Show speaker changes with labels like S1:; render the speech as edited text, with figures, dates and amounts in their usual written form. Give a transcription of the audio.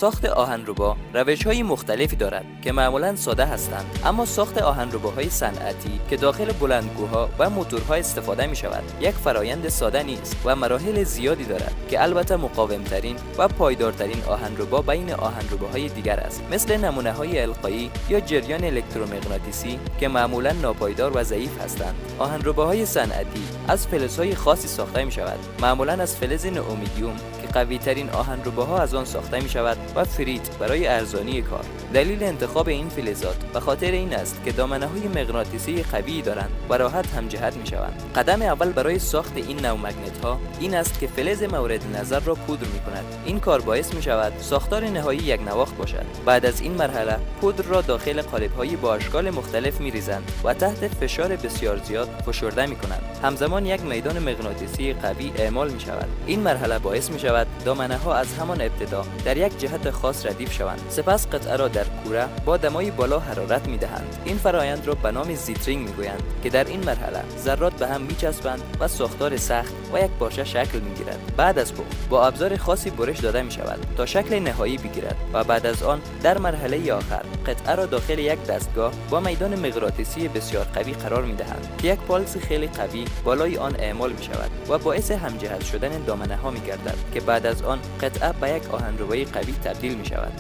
S1: ساخت آهنربا روش‌های مختلفی دارد که معمولاً ساده هستند، اما ساخت آهنرباهای صنعتی که داخل بلندگوها و موتورها استفاده می‌شود یک فرایند ساده نیست و مراحل زیادی دارد که البته مقاوم‌ترین و پایدارترین آهنربا بین آهنرباهای دیگر است، مثل نمونه‌های القایی یا جریان الکترومغناطیسی که معمولاً ناپایدار و ضعیف هستند. آهنرباهای صنعتی از فلزهای خاصی ساخته می‌شود، معمولاً از فلز نئومیدیوم که قوی‌ترین آهنرباها از آن ساخته می‌شود و فریت برای ارزانی کار. دلیل انتخاب این فلزات به خاطر این است که دامنه‌های مغناطیسی قوی دارند و راحت همجهت می‌شوند. قدم اول برای ساخت این نوع مگنت‌ها این است که فلز مورد نظر را پودر می‌کند. این کار باعث می‌شود ساختار نهایی یک نواخت باشد. بعد از این مرحله پودر را داخل قالب‌های با اشکال مختلف می‌ریزند و تحت فشار بسیار زیاد فشرده می‌کنند. همزمان یک میدان مغناطیسی قوی اعمال می‌شود. این مرحله باعث می‌شود دامنه‌ها از همان ابتدا در یک جهت خاص ردیف شوند. سپس قطعه را در کوره با دمای بالا حرارت می‌دهند. این فرایند را به نام زیترینگ می‌گویند که در این مرحله ذرات به هم می‌چسبند و ساختار سخت و یک پارچه شکل می‌گیرد. بعد از پخت با ابزار خاصی برش داده می‌شود تا شکل نهایی بگیرد و بعد از آن در مرحله آخر قطعه را داخل یک دستگاه با میدان مغناطیسی بسیار قوی قرار می‌دهند که یک پالس خیلی قوی بالای آن اعمال می‌شود و باعث همجهت شدن دامنه‌ها می‌گردد که بعد از آن قطعه به یک آهنربای قوی تبدیل می‌شود.